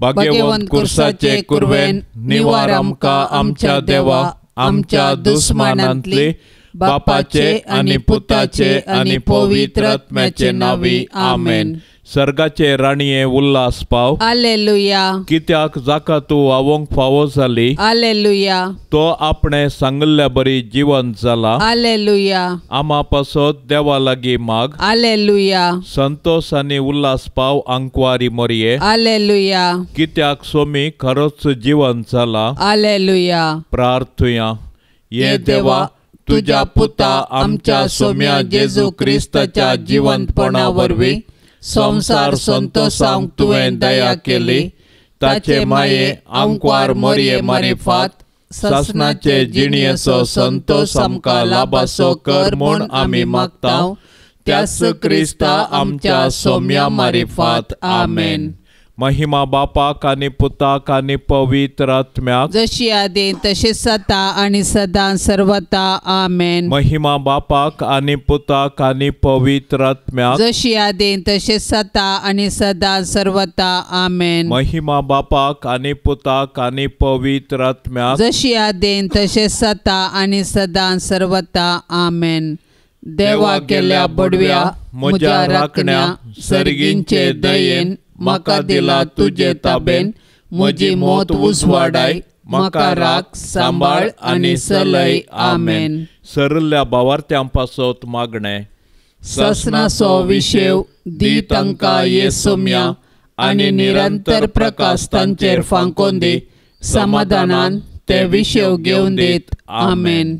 भाग्यवंत कुर्साचे कुर्वेन निवार आमकां आमच्या देवा आमच्या दुस्मानांतली बापाचे आनी पुताचे आनी पवित्र आत्म्याचे नावी आमेन। सर्गाचे राणीये उल्हास पाव। हालेलुया। कित्याक जाका तूं आवोंक फावो जाली। हालेलुया। तो आपणे सांगल्ल्या बरी जिवंत जाला। हालेलुया। आमा पासत देवा लागीं माग। हालेलुया। संतोष आनी उल्हास पाव आंकवारी मोरये। हालेलुया। कित्याक सोमी खरोच जिवंत जाला। हालेलुया। प्रार्थुया। ये देवा तुझ्या पुता आमच्या सोम्या जेजू क्रिस्ताच्या जिवंतपणा वरवीं संसार संतोषांक तुवें दया केली। ताचे माये आंकवार मोरये मारिफात ससनाचे जिणयेचो संतोष आमकां लाभासो कर म्हूण आमी मागतांव। त्याच क्रिस्ता आमच्या सोम्या मारिफात आमेन। महिमा बापाक आनी पुताक आनी पवित्र आत्म्याक जशी आदी तशीच जाता आनी सदां सर्वता आमेन। महिमा बापाक आनी पुताक आनी पवित्र आत्म्याक जशी आदी तशीच जाता आनी सदां सर्वता आमेन। महिमा बापाक आनी पुताक आनी पवित्र आत्म्याक जशी आदी तशीच जाता आनी सदां सर्वता आमेन। देवा केल्या बडव्या म्हज्या राखण्या सर्गींचे दयेन म्हाका दिला तुजे ताबेन। म्हजी मोत उसवाडाय म्हाका राख सांबाळ आनी चलय आमेन। सरल्ल्या भावार्थ्यां पासत मागणें। ससनाचो विशेव दी तांकां येसुम्या आनी निरंतर प्रकाश तांचेर फांकोन दी। समाधानान ते विशेव घेवन दीत आमेन।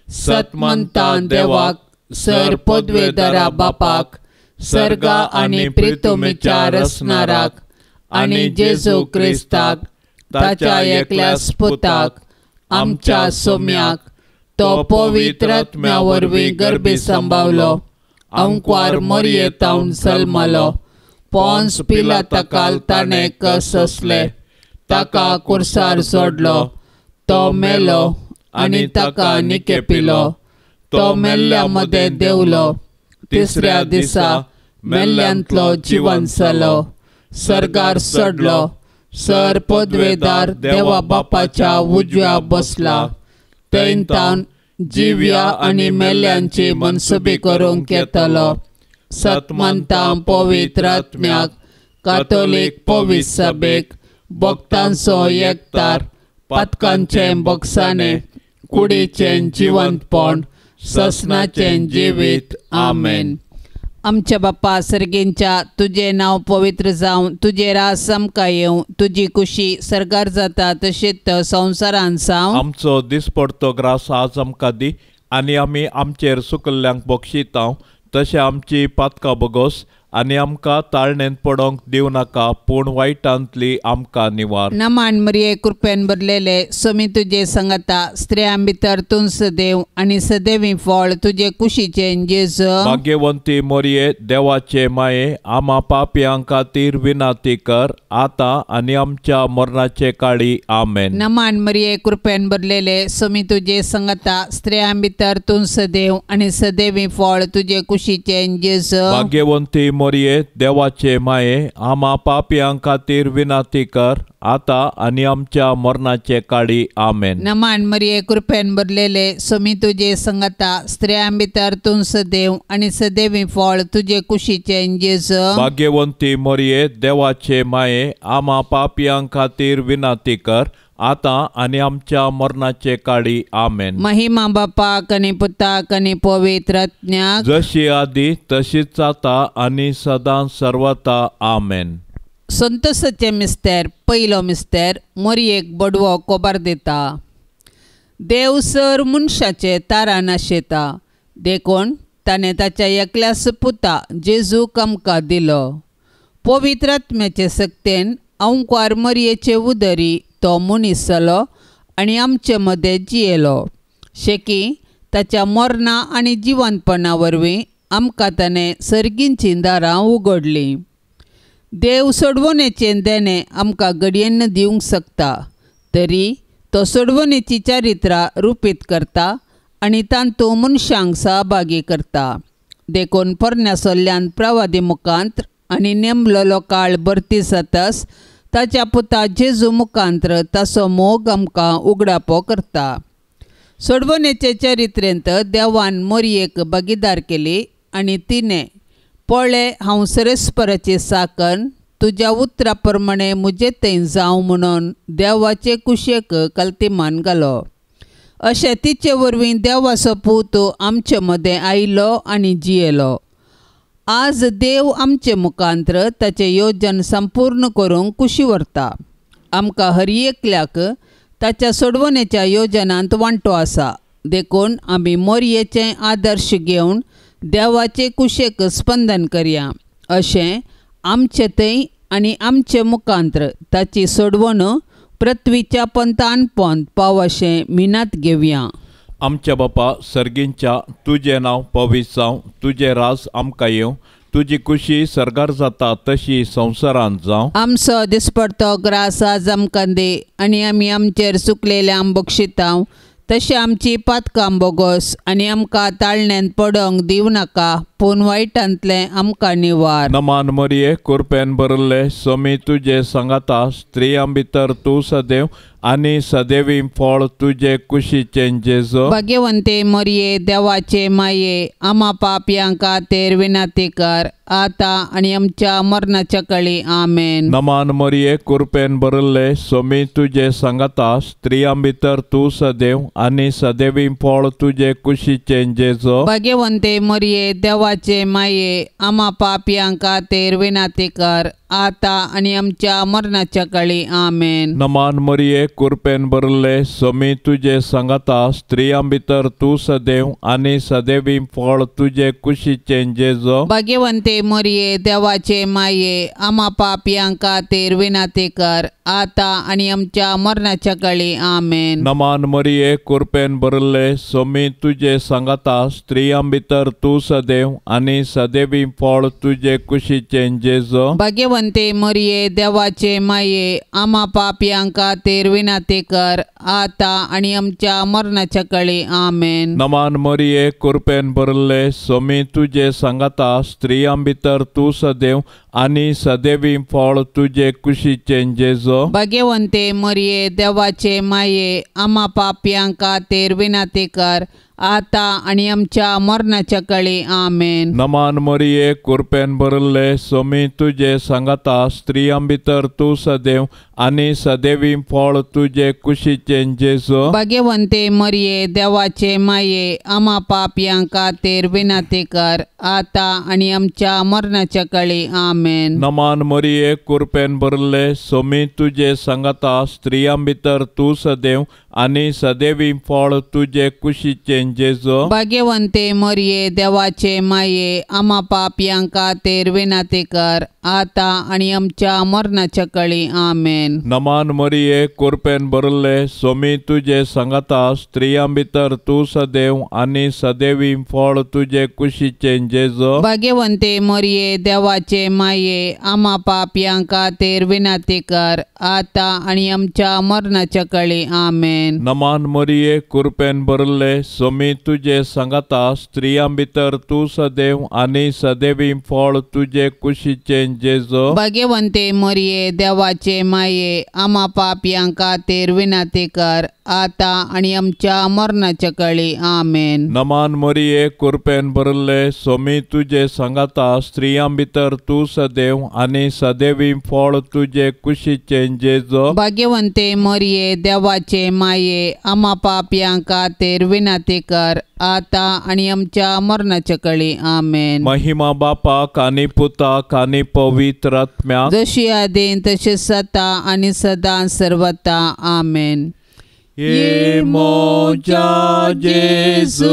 सतमंतां देवाक सर पदवेदारा बापाक सर्गा आनी प्रितुमेच्या रसनाराक आनी जेजू क्रिस्ताक ताच्या एकल्याच पुताक आमच्या सोम्याक तो पवित्र आत्म्या वरवीं गर्भी सांबावलो। अंकवार मोरयेतावन जल्मलो। पोंस पिलाताकाल ताणें कस असले। ताका कुर्सार सोडलो। तो मेलो आनी ताका निकेपिलो। तो मेल्ल्या मदें देंवलो। तिसऱ्या दिसा मेल्ल्यांतलो जिवंत जालो। सर्गार चडलो। सर पदवेदार देवा बापाच्या उजव्या बसला। थंय तावन जिव्या आनी मेल्ल्यांची मनसुबी करूंक येतलो। सतमंतां पवित्र आत्म्याक कातोलीक पवित्र सभेक भक्तांचो एकतार पातकांचें बगसाणें कुडीचें जिवंतपण ससनाचें जिवीत आमेन। आमच्या बापा सर्गेंच्या तुझे नाव पवित्र जावं। तुझे रास आमकां येवं। तुजी खुशी सर्गार जाता तशीच संवसारांत जावं। आमचो दिसपडतो ग्रास आज आमकां दी आनी आमी आमचेर सुकल्ल्यांक बक्षितांव। तशें आमची पातकां बगोस आनी आमकां ताळणेंत पडोंक दिवं नाका पूण वायटांतली आमकां निवार। नमान मरिये कृपेन भरलेले सोमी तुजे सांगता स्त्रियां भितर तूं सदैव आनी सदैवी फळ तुजे कुशीचें जेजू। भाग्यवंती मोरये देवाचे माये आमा पापयां खातीर विनाती कर आतां आनी आमच्या मरणाचे काळी आमेन। नमान मरिये कृपेन भरलेले सोमी तुजे सांगता स्त्रियां भितर तूं सदैव आनी सदैवी फळ तुजे कुशीचें जेजू। भाग्यवंती मोरये देवाचे माये आमा पापयां खातीर विनाती कर आतां आनी आमच्या मरणाचे काळी आमेन। नमान मरिये कृपेन भरलेले सोमी तुजे सांगता स्त्रियां भितर तूं सदैव आनी सदैवी फळ तुजे कुशीचें जेजू। भाग्यवंती मोरये देवाचे माये आमा पापयां खातीर विनाती कर आतां आनी आमच्या मरणाचे काळी आमेन। महिमा बापाक आनी पुताक आनी पवित्र आत्म्याक जशी आदी तशीच जाता आनी सदां सर्वता आमेन। संतोषाचें मिस्तेर पयलो मिस्तेर मोरयेक बडवो कोबार दिता। देव सर मनशाचे तारा नाशेता देखून ताणें ताच्या एकल्याच पुता जेजूक आमकां दिलो। पवित्र आत्म्याचे सक्तेन अंकवार मोरयेचे उदरी तो मनीस जालो आनी आमचे मदें जियेलो। शेकी ताच्या मरणा आनी जिवंतपणा वरवीं आमकां ताणें सर्गींचीं दारां उगडलीं। देव सोडवणेचें देणें आमकां घडयेन दिवंक शकता तरी तो सोडवणेची चारित्रां रुपीत करता आनी तांतूं मनशांक सहभागी करता। देखून पोरण्या सोल्ल्यान प्रवादी मुखांत आनी नेमलेलो काळ भरती जाताच ताच्या पुता जेजू मुखांत्र ताचो मोग आमकां उगडापो करता. सोडवणेचे चरित्रेंत देवान मोरयेक भागीदार केली आनी तिणें पळय हांव सरस्पराची साकन तुज्या उतरा प्रमाणे मुजे थंय जावं म्हणून देवाचे कुशेक कल्तिमान घालो. अशें तिचे वरवीं देवाचो पूत आमचे मदें आयलो आनी जियेलो. आज देव आमचे मुखांत्र ताचें येवजण संपूर्ण करूंक कुशी व्हरता. आमकां हर एकल्याक ताच्या सोडवणेच्या येवजणांत वांटो आसा. देखून आमी मोरयेचें आदर्श घेवन देवाचे कुशेक स्पंदन करया. अशें आमचे थंय आनी आमचे मुखांत्र ताची सोडवण पृथ्वीच्या पंतान पंत पाव अशें मिनात घेवया. आमच्या बापा सर्गींच्या तुजें नांव पवित्र जावं, तुजें राज आमकां येवं, तुजी कुशी सरकार जाता तशी संवसारांत जावं. आमचो दिसपडतो ग्रास आज आमकां दे आनी आमी आमचेर चुकलेल्यांक बक्षितांव. तशें आमची पातकां बोगोस आनी आमकां ताळण्यांत पडोंक दिवं नाका, पूण वायटांतलें आमकां निवार. नमान मरिये कृपेन भरले सोमी तुजे सांगाता, स्त्रियां भितर तूं सदैव आनी सदैवी फळ तुजे कुशीचें जेजो. भाग्यवंते मोरये देवाचे माये, आमा पापयांक खातीर विनाती कर, आतां आनी आमच्या मरणाच्या कळी. आमेन. नमान मरिये कृपेन भरले सोमी तुजे सांगाता, स्त्रियां भितर तूं सदैव आनी सदैवी फळ तुजे कुशीचें जेजो. भाग्यवंते मोरये देवाचे माये, आमा पापयांक खातीर विनाती कर, आतां आनी आमच्या मरणाच्या कळी. आमेन. नमान मरिये कृपेन भरले सोमी तुजे सांगाता, स्त्रियां भितर तूं सदैव आनी सदैवी फळ तुजे कुशीचें जेजो. भाग्यवंते मोरये देवाचे माये, आमा पापयांक खातीर विनाती कर, आतां आनी आमच्या मरणाच्या कळी. आमेन. नमान मरिये कृपेन भरले सोमी तुजे सांगाता, स्त्रियां भितर तूं सदैव आनी सदैवी फळ तुजे कुशीचें जेजो. भाग्यवंते मोरये देवाचे माये, आमा पापयांक खातीर विनाती कर, आतां आनी आमच्या मरणाच्या कळी. आमेन. नमान मरिये कृपेन भरले सोमी तुजे सांगाता, स्त्रियां भितर तूं सदैव आनी सदैवी फळ तुजे कुशीचें जेजो. भाग्यवंते मोरये देवाचे माये, आमा पापयांक खातीर विनाती कर, आतां आनी आमच्या मरणाच्या कळी. आमेन. नमान मरिये कृपेन भरले सोमी तुजे सांगाता, स्त्रियां भितर तूं सदैव आनी सदैवी फळ तुजे कुशीचें जेजो. भाग्यवंते मोरये देवाचे माये, आमा पापयांक खातीर विनाती कर, आतां आनी आमच्या मरणाच्या कळी. आमेन. नमान मरिये कृपेन भरले सोमी तुजे सांगाता, स्त्रियां भितर तूं सदैव आनी सदैवी फळ तुजे कुशीचें जेजो. भाग्यवंते मोरये देवाचे माये, आमा पापयांक खातीर विनाती कर, आतां आनी आमच्या मरणाच्या कळी. आमेन. नमान मरिये कृपेन भरले सोमी तुजे सांगाता, स्त्रियां भितर तूं सदैव आनी सदैवी फळ तुजे कुशीचें जेजो. भाग्यवंते मोरये देवाचे माये, आमा पापयांक खातीर विनाती कर, आतां आनी आमच्या मरणाच्या कळी. आमेन. नमान मरिये कृपेन भरले सोमी तुजे सांगाता, स्त्रियां भितर तूं सदैव आनी सदैवी फळ तुजे कुशीचें जेजो. भाग्यवंते मोरये देवाचे माये, आमा पापयांक खातीर विनाती कर, आतां आनी आमच्या मरणाच्या कळी. आमेन. नमान मरिये कृपेन भरले सोमी तुजे सांगाता, स्त्रियां भितर तूं सदैव आनी सदैवी फळ तुजे कुशीचें जेजो. भाग्यवंते मोरये देवाचे माये, आमा पापयांक खातीर विनाती कर, आतां आनी आमच्या मरणाच्या कळी. आमेन. महिमा बापाक आनी पुताक आनी पवित्र आत्म्याक, जशी आदीं तशी सता आनी सदां सर्वता. आमेन. ये मोजा जेजू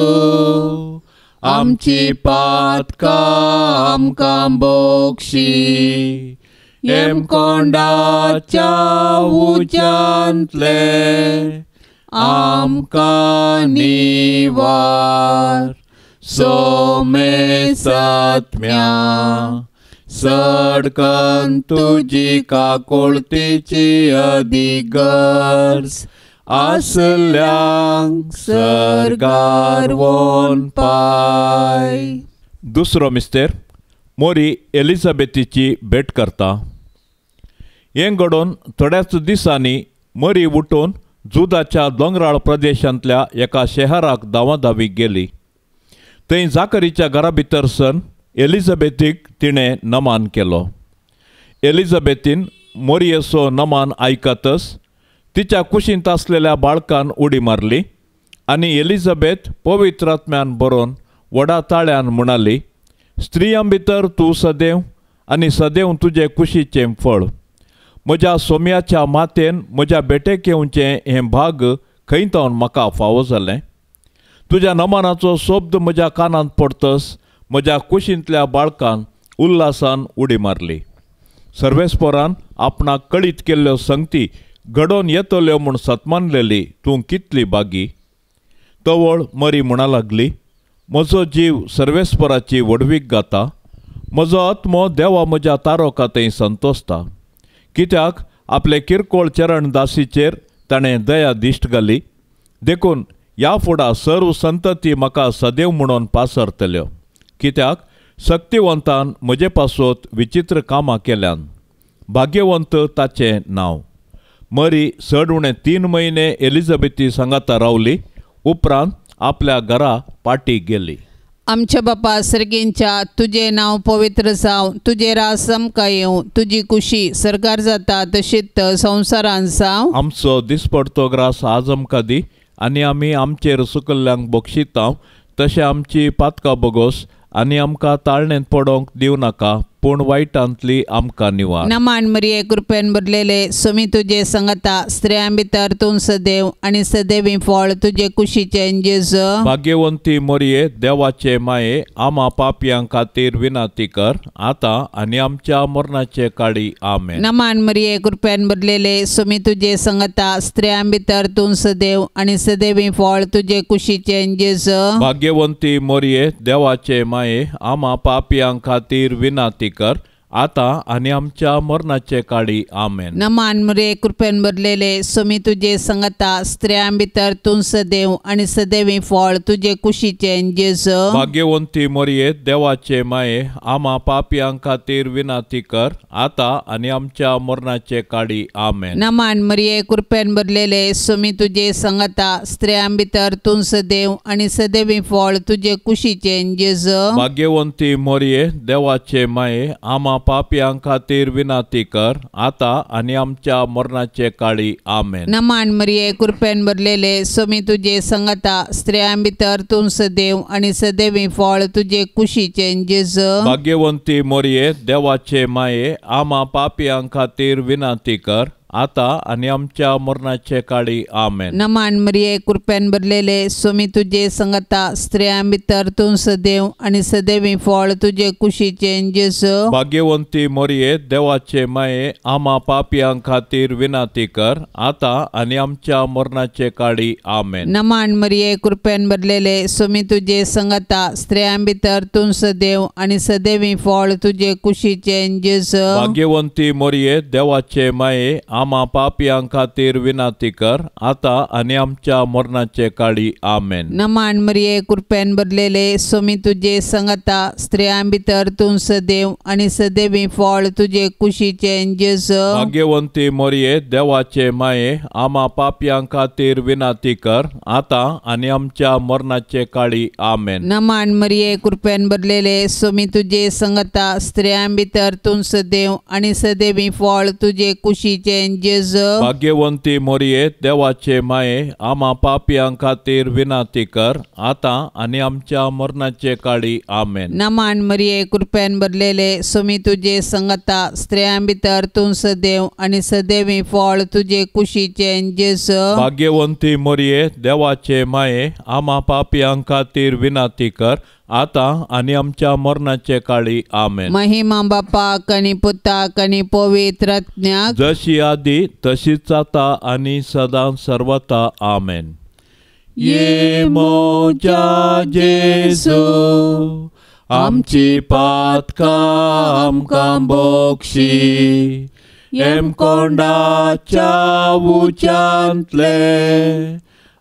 आमची पातकां आमकां बोगशी, येम कोंडाच्या उज्यांतले आमकां निवार. सोमे सत्म्या सडकन तुजी काकुळतीची अधिगर्ज, आसल्यांक सरकार वोन पाय. दुसरो मिस्तेर मोरी एलिझाबेथीची भेट करता. हें घडोवन थोड्याच दिसांनी मरी उठून जुदाच्या दोंगराळ प्रदेशांतल्या एका शहराक धांवाधांवी गेली. थंय जाकरीच्या घरा भितर सन एलिझाबेथीक तिणें नमान केलो. एलिझाबेथीन मोरयेचो नमान आयकतच तिच्या कुशींत आसलेल्या बाळकान उडी मारली आनी एलिझाबेथ पवित्र आत्म्यान बरोवन व्हडा ताळ्यान म्हणाली, स्त्रियां भितर तूं सदैव आनी सदैव तुजे कुशीचें फळ. म्हज्या सोम्याच्या मातेन म्हज्या बेटेक येवचें हें भाग खंय तावन म्हाका फावो जालें. तुज्या नमनाचो शब्द म्हज्या कानांत पडतस म्हज्या कुशींतल्या बाळकान उल्हासान उडी मारली. सर्वेस्परान आपणाक कळीत केल्ल्यो संगती घडोवन येतल्यो म्हूण सतमानलेली तूं कितली बागी. तवळ मरी म्हणा लागली, म्हजो जीव सर्वेस्पराची वडवीक घाता. म्हजो आत्मो देवा म्हज्या तारोकातय संतोसता. कित्याक आपले किरकोळ चरण दासीचेर ताणें दया दिश्ट घाली. देखून ह्या फुडा सर्व संतती म्हाका सदैव म्हणून पासरतल्यो. कित्याक शक्तिवंतान म्हजे पासत विचित्र कामां केल्यान. भाग्यवंत ताचें नांव. मरी चड उणें 3 म्हयने एलिझाबेथी सांगाता रावली. उपरांत आपल्या घरा पाटी गेली. आमच्या बापा सर्गेंच्या तुझे नांव पवित्र जावं. तुझे रास आमकां येवं. तुजी कुशी सरकार जाता तशीच संवसारांत जावं. आमचो दिसपडतो ग्रास आज आमकां दी आनी आमी आमचेर सुकल्ल्यांक बक्षितांव. तशें आमची पातकां बोगोस आनी आमकां ताळणेंत पडोंक दिवं नाका, पूण वायटांतली आमकां निवार. नमान मरिये कृपेन भरलेले सोमी तुजे सांगता. स्त्रियां भितर तूं सदैव आनी सदैवी फळ तुजे कुशीचें जेजू. भाग्यवंती मरिये देवाचे माये, आमा पापयां खातीर विनाती कर, आतां आनी आमच्या मरणाचे काळी. आमेन. नमान मरिये कृपेन भरलेले सोमी तुजे सांगता. स्त्रियां भितर तूं सदैव आनी सदैवी फळ तुजे कुशीचें जेजू. भाग्यवंती मरिये देवाचे माये, आमा पापयां खातीर विनाती कर, आता आनी आमच्या मरणाचे काळी. आमेन. नमान मरिये कृपेन भरलेले सोमी तुजे सांगता. स्त्रियां भितर तूं सदैव आनी सदैवी फळ तुजे कुशीचें जेजू. भाग्यवंती मरिये देवाचे माये, आमा पापयां खातीर विनाती कर, आता आनी आमच्या मरणाचे काळी. आमेन. नमान मरिये कृपेन भरलेले सोमी तुजे सांगता. स्त्रियां भितर तूं सदैव आनी सदैवी फळ तुजे कुशीचें जेजू. भाग्यवंती मरिये देवाचे माये, आमा पापयां खातीर विनाती कर, आता आनी आमच्या मरणाचे काळी. आमेन. नमान मरिये कृपेन भरलेले सोमी तुजे सांगता. स्त्रियां भितर तूं सदैव आनी सदैवी फळ तुजे कुशीचें जेजू. भाग्यवंती मरिये देवाचे माये, आमा पापयां खातीर विनाती कर, आता आनी आमच्या मरणाचे काळी. आमेन. नमान मरिये कृपेन भरलेले सोमी तुजे सांगता. स्त्रियां भितर तूं सदैव आनी सदैवी फळ तुजे कुशीचें जेजू. भाग्यवंती मरिये देवाचे माये, आमा पापयां खातीर विनाती कर, आता आनी आमच्या मरणाचे काळी. आमेन. नमान मरिये कृपेन भरलेले सोमी तुजे सांगता. स्त्रियां भितर तूं सदैव आनी सदैवी फळ तुजे कुशीचें जेजू. भाग्यवंती मरिये देवाचे माये, आमा पापयां खातीर विनाती कर, आता आनी आमच्या मरणाचे काळी. आमेन. नमान मरिये कृपेन भरलेले सोमी तुजे सांगता. स्त्रियां भितर तूं सदैव आनी सदैवी फळ तुजे कुशीचें जेजू. भाग्यवंती मरिये देवाचे माये, आमा पापयां खातीर विनाती कर, आता आनी आमच्या मरणाचे काळी. आमेन. नमान मरिये कृपेन भरलेले सोमी तुजे सांगता. स्त्रियां भितर तूं सदैव आनी सदैवी फळ तुजे कुशीचें जेजू. भाग्यवंती मरिये देवाचे माये, आमा पापयां खातीर विनाती कर, आता आनी आमच्या मरणाचे काळी. आमेन. नमान मरिये कृपेन भरलेले सोमी तुजे सांगता. स्त्रियां भितर तूं सदैव आनी सदैवी फळ तुजे कुशीचें जेजू. भाग्यवंती मरिये देवाचे माये, आमा पापयां खातीर विनाती कर, आता आनी आमच्या मरणाचे काळी. आमेन. महिमा बापाक आनी पुताक आनी पवित्र आत्म्याक, जशी आदी तशीच आता आनी सदां सर्वता. आमेन. ये मोच्या जेजू, आमची पातकां आमकां बक्षी. एम कोंडाच्या उच्यांतले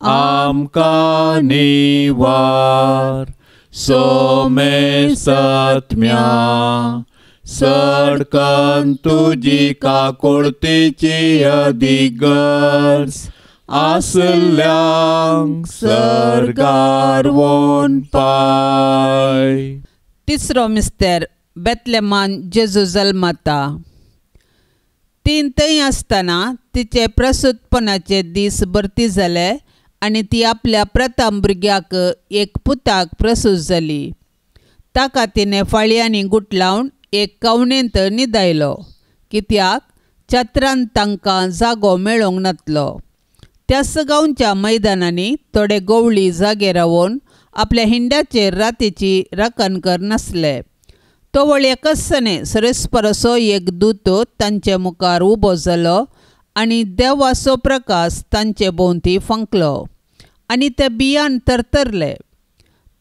आमकां निवार. सोमे सत्म्या सडकन तुजी काकुळतीची अधिगर्स आसल्यांक सर्गार वोन पाय. तिसरो मिस्तेर बेतलेमान जेजू जल्मता. ती थंय आसतना तिचे प्रसूतपणाचे दीस भरती जाले आनी ती आपल्या प्रथम भुरग्याक एक पुताक प्रसूत जाली. ताका तिणें फाळयांनी गुटलावन एक कवणेंत न्हिदयलो, कित्याक चत्रान तांकां जागो मेळोंक नातलो. त्याच गांवच्या मैदानांनी थोडे गवळी जागे रावून आपल्या हिंड्याचेर रातीची राखण करनासले. तो वळी कसने सरेस्परसो एक दूत तांचे मुखार उबो जालो आनी देवाचो प्रकाश तांचे भोंवती फंकलो आनी ते भियान तरतरले.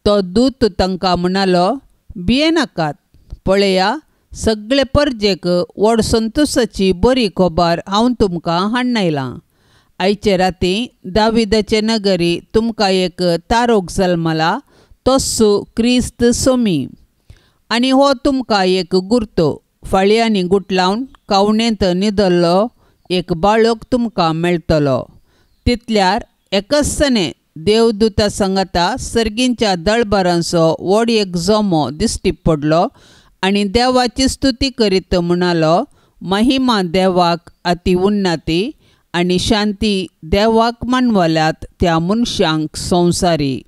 तो दूत तांकां म्हणालो, भियेनाकात, पळया, सगळे परजेक व्हड संतोशाची बरी खबर हांव तुमकां हाडून आयचे राती दाविदाचे नगरी तुमकां एक तारोक जल्मला, तोच क्रिस्त सोमी. आनी हो तुमकां एक गुर्तो, फाळयांनी गुटलावन कवणेंत न्हिदल्लो एक बाळक तुमकां मेळटलो. तितल्यार एकसने देवदूता सांगता सर्गींच्या दळबारांचो व्हड एक जोमो दिश्टी पडलो आनी देवाची स्तुती करीत म्हणालो, महिमा देवाक अति उन्नती आनी शांती देवाक मानवल्यात त्या मनशांक संवसारी.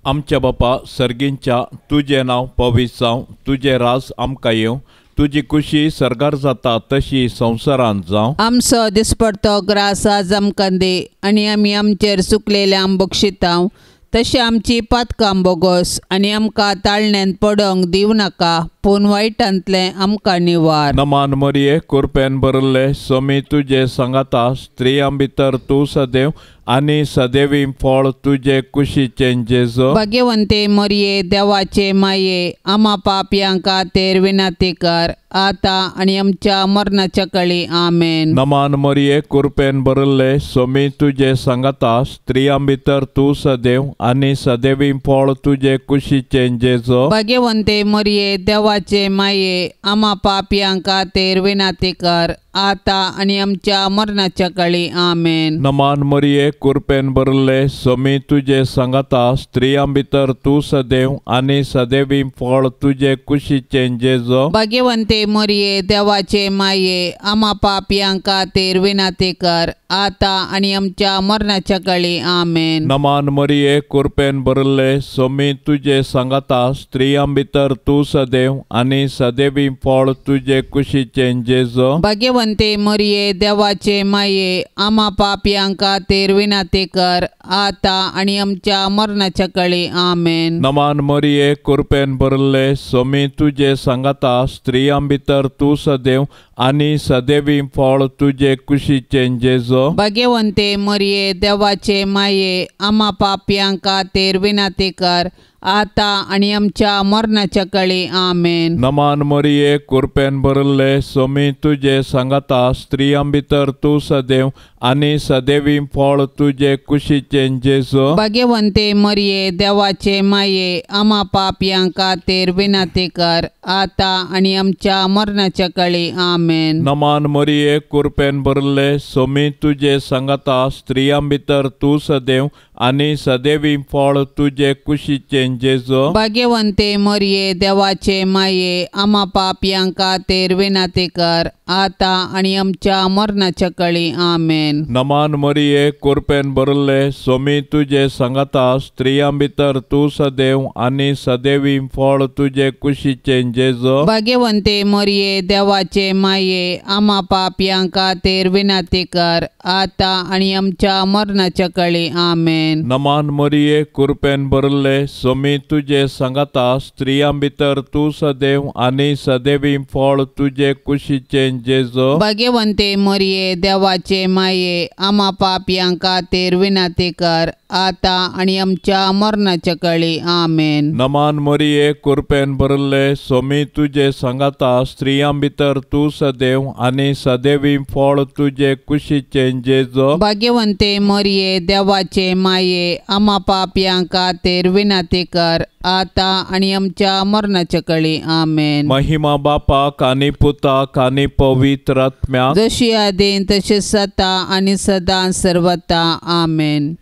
आमच्या बापा सर्गींच्या तुजें नांव पवित्र जावं, तुजें राज आमकां येवं, तुजी खुशी सरगार जाता तशी संवसारांत जावं. आमचो दिसपडतो ग्रास आज आमकां दे आनी आमी आमचेर चुकलेल्यांक बक्षितांव, तशें आमची पातकां बोगोस आनी आमकां ताळण्यांत पडोंक दिवं नाका, पूण वायटांतलें आमकां निवार. नमान मरिये, कृपेन भरले, सोमी तुजे सांगाता, स्त्रियां भितर तूं सदैव आनी सदैवी फळ तुजे कुशीचें जेजो. भाग्यवंते मरिये, देवाचे माये, आमा पापयांक खातीर विनाती कर, आता आनी आमच्या मरणाच्या काळी आमेन. नमान मरिये, कृपेन भरले, सोमी तुजे सांगाता, स्त्रियां भितर तूं सदैव आनी सदैवी फळ तुजे कुशीचें जेजो. भाग्यवंते मरिये, देवाचे माये, आमा पापयांक खातीर विनाती कर, आता आनी आमच्या मरणाच्या काळी आमेन. नमान मरिये, कृपेन भरले, सोमी तुजे सांगाता, स्त्रियां भितर तूं सदैव आनी सदैवी फळ तुजे कुशीचें जेजो. भाग्यवंते मरिये, देवाचे माये, आमा पापयांक खातीर विनाती कर, आता आनी आमच्या मरणाच्या काळी आमेन. नमान मरिये, कृपेन भरले, सोमी तुजे सांगाता, स्त्रियां भितर तूं सदैव आनी सदैवी फळ तुजे कुशीचें जेजो. भाग्यवंते मरिये, देवाचे माये, आमा पापयांक खातीर विनाती कर, आता आनी आमच्या मरणाच्या काळी आमेन. नमान मरिये, कृपेन भरले, सोमी तुजे सांगाता, स्त्रियां भितर तूं सदैव आनी सदैवी फळ तुजे कुशीचें जेजो. भाग्यवंते मरिये, देवाचे माये, आमा पापयांक खातीर विनाती कर, आता आनी आमच्या मरणाच्या काळी आमेन. नमान मरिये, कृपेन भरले, सोमी तुजे सांगाता, स्त्रियां भितर तूं सदैव आनी सदैवी फळ तुजे कुशीचें जेजो. भाग्यवंते मरिये, देवाचे माये, आमा पापयांक खातीर विनाती कर, आता आनी आमच्या मरणाच्या काळी आमेन. नमान मरिये, कृपेन भरले, सोमी तुजे सांगाता, स्त्रियां भितर तूं सदैव आनी सदैवी फळ तुजे कुशीचें जेजो. भाग्यवंते मरिये, देवाचे माये, आमा पापयांक खातीर विनाती कर, आता आनी आमच्या मरणाच्या काळी आमेन. नमान मरिये, कृपेन भरले, सोमी तुजे सांगाता, स्त्रियां भितर तूं सदैव आनी सदैवी फळ तुजे कुशीचें जेजो. भाग्यवंते मरिये, देवाचे माये, आमा पापयांक खातीर विनाती कर, आता आनी आमच्या मरणाच्या काळी आमेन. नमान मरिये, कृपेन भरले, सोमी तुजे सांगाता, स्त्रियां भितर तूं सदैव आनी सदैवी फळ तुजे कुशीचें जेजो. भाग्यवंते मरिये, देवाचे माये, आमा पापयांक खातीर विनाती कर, आता आणि आमच्या मरणाच्या काळी आमेन. नमान मोरये कृपेन भरले सोमी तुझे सांगाता स्त्रियां भितर तू सदैव आणि सदैवी फळ तुझे कुशीचे जेजो. भाग्यवंते मरिये देवाचे माये आम्हा पापयां खातीर विनंती कर आता आणि आमच्या मरणाच्या काळी आमेन. महिमा बापाक आणि पुताक आणि पवित्र आत्म्याक जशी आदीन तशीच आता आणि सदां सर्वता आमेन.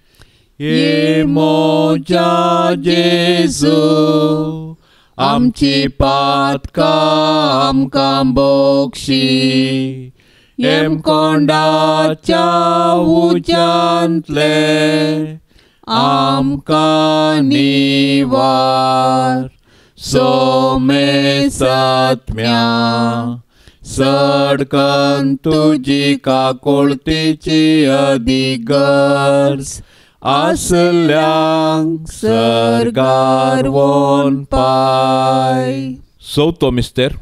ये मोजा जेजू आमची पातकां आमकां बोगशी एम कोंडाच्या उज्यांतले आमकां निवार सोमे सात्म्या सडकन तुजी काकुळतीची अधिगर्ज आसल्यांक सरगार वोन पाय. चवथो मिस्तेर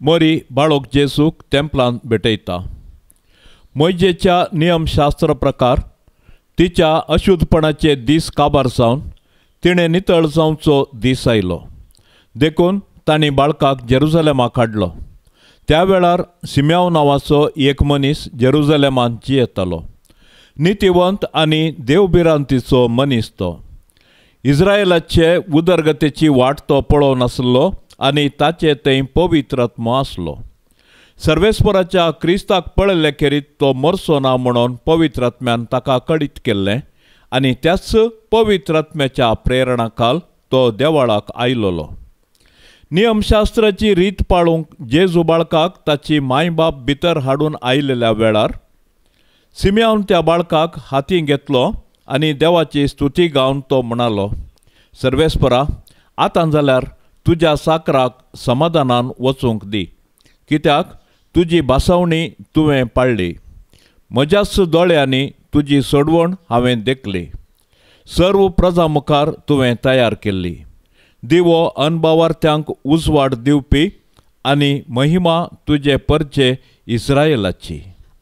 मोरी बाळोक जेसूक तेंपलांत भेटयता. मोइजेच्या नियमशास्त्र प्रकार तिच्या अशुद्धपणाचे दीस काबार जावन तिणें नितळ जावचो दीस आयलो देखून तांणी बाळकाक जेरुजलेमाक हाडलो. त्या वेळार सिम्याव नांवाचो एक मनीस जेरुजलेमांत जियेतालो. नितिवंत आनी देवभिरांतीचो मनीस तो. इस्रायेलाचे उदरगतेची वाट तो पळोवन नासलो आनी ताचे थंय पवित्र आत्मो आसलो. सर्वेस्पराच्या क्रिस्ताक पळयल्ले खेरीत तो मरचो ना म्हणून पवित्र आत्म्यान ताका कळीत केल्लें आनी त्याच पवित्र आत्म्याच्या प्रेरणा खाल तो देवळाक आयलोलो. नियमशास्त्राची रीत पाळूंक जेजू बाळकाक ताची मायबाप भितर हाडून आयलेल्या वेळार सिम्यावन त्या बाळकाक हाती घेतलो आनी देवाची स्तुती गावन तो म्हणालो, सर्वेस्परा आतां जाल्यार तुज्या साकराक समाधानान वचूंक दी, कित्याक तुजी बासावणी तुवें पाळ्ळी. म्हज्याच दोळ्यांनी तुजी सोडवण हांवें देखली. सर्व प्रजा मुखार तुवें तयार केल्ली. दिवो अनबावार्थ्यांक उजवाड दिवपी आनी महिमा तुजे परचे इस्रायेलाची.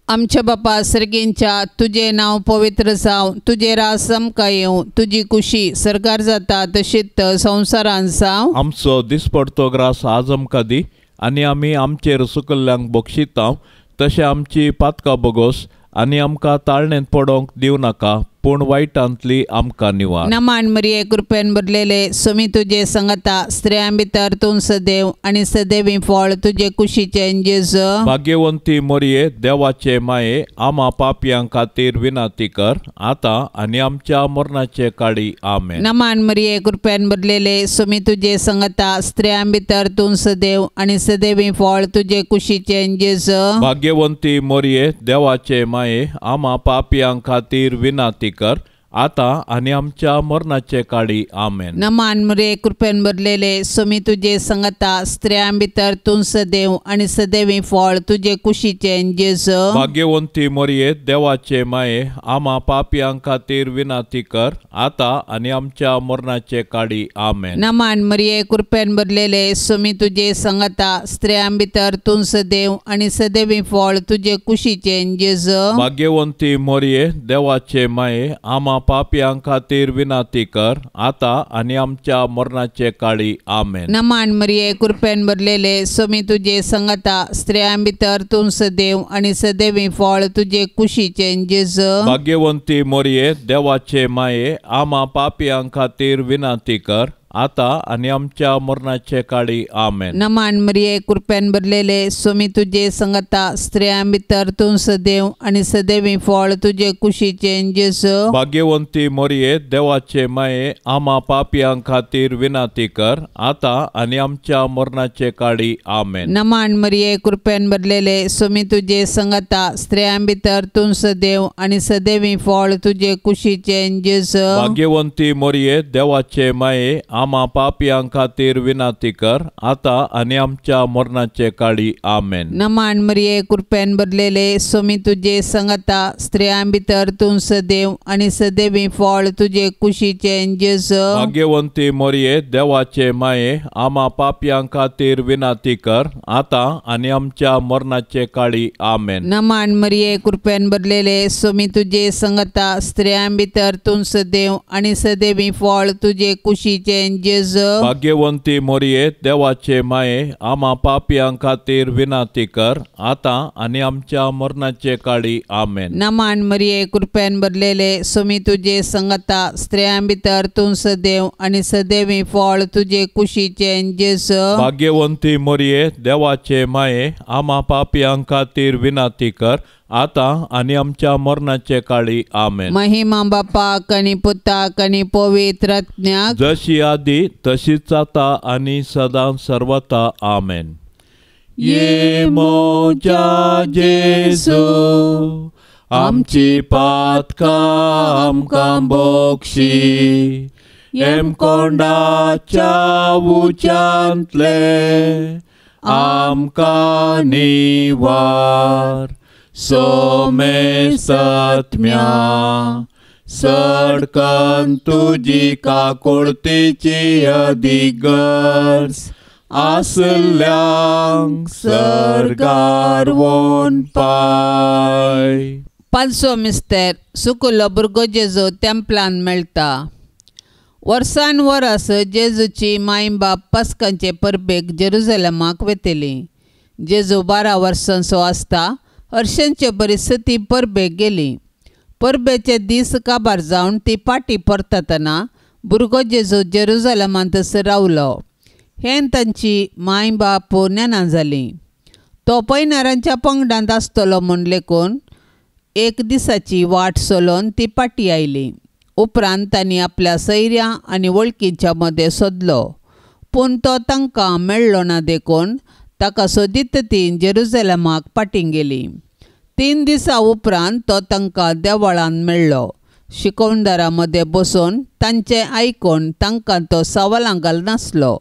आमच्या बापा सर्गींच्या तुझे नाव पवित्र जावं, तुझे रास आमकां येवं, तुजी कुशी सरकार जाता तशीच संवसारांत जावं. आमचो दिसपडतो ग्रास आज आमकां दी आनी आमी आमचेर सुकल्ल्यांक बक्षितांव तशें आमची पातकां बोगोस आनी आमकां ताळणेंत पडोवंक दिवं नाका पूण वायटांतली आमकां निवार. नमान मरिये कृपेन भरलेले सोमी तुजे सांगता स्त्रियां भितर तूं सदैव आनी सदैवी फळ तुजे कुशीचे जेजू. भाग्यवंती मोरये देवाचे माये आम्हा पापयां खातीर विनंती कर आता आनी आमच्या मरणाचे काळी आमेन. नमान मरिये कृपेन भरलेले सोमी तुजे सांगता स्त्रियां भितर तूं सदैव आनी सदैवी फळ तुजे कुशीचे जेजू. भाग्यवंती मोरये देवाचे माये आम्हा पापयां खातीर विनंती कर आता आनी आमच्या मरणाचे काळी आमेन. नमान मरिये कृपेन भरलेले सोमी तुजे सांगता स्त्रियां भितर तूं सदैव आनी सदैवी फळ तुजे कुशीचे जेजू. भाग्यवंती मोरये देवाचे माये आम्हा पापयां खातीर विनंती कर आता आनी आमच्या मरणाचे काळी आमेन. नमान मरिये कृपेन भरलेले सोमी तुजे सांगता स्त्रियां भितर तूं सदैव आनी सदैवी फळ तुजे कुशीचे जेजू. भाग्यवंती मोरये देवाचे माये आम्हा पापयां खातीर विनंती कर आता आनी आमच्या मरणाचे काळी आमेन. नमान मरिये कृपेन भरलेले सोमी तुजे सांगता स्त्रियां भितर तूं सदैव आनी सदैवी फळ तुजे कुशीचे जेजू. भाग्यवंती मोरये देवाचे माये आम्हा पापयां खातीर विनंती कर आता आनी आमच्या मरणाचे काळी आमेन. नमान मरिये कृपेन भरलेले सोमी तुजे सांगता स्त्रियां भितर तूं सदैव आनी सदैवी फळ तुजे कुशीचे जेजू. भाग्यवंती मोरये देवाचे माये आम्हा पापयां खातीर विनंती कर आता आनी आमच्या मरणाचे काळी आमेन. नमान मरिये कृपेन भरलेले सोमी तुजे सांगता स्त्रियां भितर तूं सदैव आनी सदैवी फळ तुजे कुशीचे जेजू. भाग्यवंती मोरये देवाचे माये आम्हा पापियां खातीर विनाती कर, आता आणि आमच्या मरणाचे काळी आमेन. नमान मरिये कृपेन भरलेले स्वामी तुझे संगता, स्त्रियां भितर तूं सदैव आणि सदैवी फळ तुझे कुशीचे जेजू. भाग्यवंती मरिये देवाचे माये, आम्हा पापियां खातीर विनाती कर, आता आणि आमच्या मरणाचे काळी आमेन. नमान मरिये कृपेन भरलेले स्वामी तुझे संगता, स्त्रियां भितर तूं सदैव आणि सदैवी फळ तुझे कुशीचे जेजू. भाग्यवंती मरिये देवाचे माये, आम्हा पापियां खातीर विनाती कर, आता आणि आमच्या मरणाचे काळी आमेन. नमान मरिये कृपेन भरलेले स्वामी तुझे संगता, स्त्रियां भितर तूं सदैव आणि सदैवी फळ तुझे कुशीचे जेजू. भाग्यवंती मरिये देवाचे माये, आम्हा पापियां खातीर विनाती कर, आता आणि आमच्या मरणाचे काळी आमेन. महिमा बापाक आणि पुताक आणि पवित्र आत्म्याक, जशी आधी तशीच आता आणि सदा सर्वता आमेन. ये मोजा जेजू, आमची पातकां आमकां बोक्षी, एम कोंडाच्या उच्यांतले आमकां निवार. सोमे सत्म्या सडकन तुजी काकुळतीची अधिगर्स, आसल्यांक सरगार वोन पाय. पांचवो मिस्तेर सुकुलो भुरगो जेजू तेंपलान मेळटा. वर्सान वरस जेजूची माय बाप पास्कांचे परबेक जेरुझलेमाक वेतेली. जेजू 12 वर्सांचो आसता हर्षांचे बरी सती परबेक गेली. परबेचे दीस काबार जावन ती पाटी परतना भुरगो जेजू जेरुझलेमांत थंयसर रावलो. हें तांची माय बाप नेना जाली. तो पैनारांच्या पंगडांत आसतलो म्हूण लेकून एक दिसाची वाट सोलोवन ती पाटी आयली. उपरांत तांणी आपल्या सैऱ्यां आनी वळखीच्या मदें सोदलो, पूण तो तांकां मेळ्ळो ना देखून ताका सोदीत ती जेरुझलेमाक पाटी गेली. 3 दिसां उपरांत तो तांकां देवळांत मेळ्ळो. शिकोवणदारां मदें बसून तांचें आयकून तांकां तो सवालां घालनासलो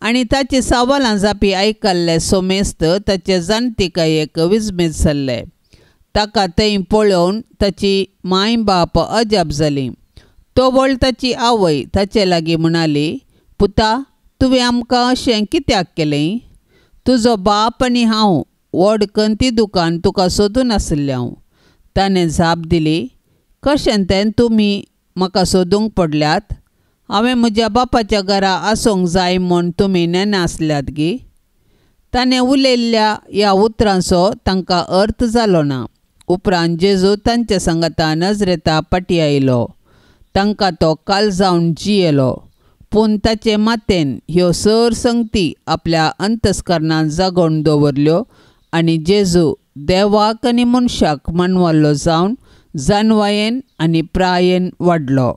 आनी ताची सवालां जापी आयकल्ले सोमेस्त ताचे जाणटेकायेक विस्मीत जाल्ले. ताका थंय पळोवन ताची माय बाप अजाप जाली. तो वळ ताची आवय ताचे लागीं म्हणाली, पुता, तुवें आमकां अशें कित्याक केलें? तुजो बाप आनी हांव व्हड कंती दुकान तुका सोदून आसले हांव. ताणें जाप दिली, कशें तें तुमी म्हाका सोदूंक पडल्यात? हांवें म्हज्या बापाच्या घरा आसूंक जाय म्हूण तुमी नेना आसल्यात गी. ताणें उलयल्ल्या ह्या उतरांचो तांकां अर्थ जालो ना. उपरांत जेजू तांचे सांगता नजरेता पाटी आयलो. तांकां तो काळजावन जियेलो. पूण ताचे मातेन ह्यो सर संगती आपल्या अंतस्करणांत जागोवन दवरल्यो आनी जेजू देवाक आनी मनशाक मानवल्लो जावन जानवायेन आनी प्रायेन वाडलो.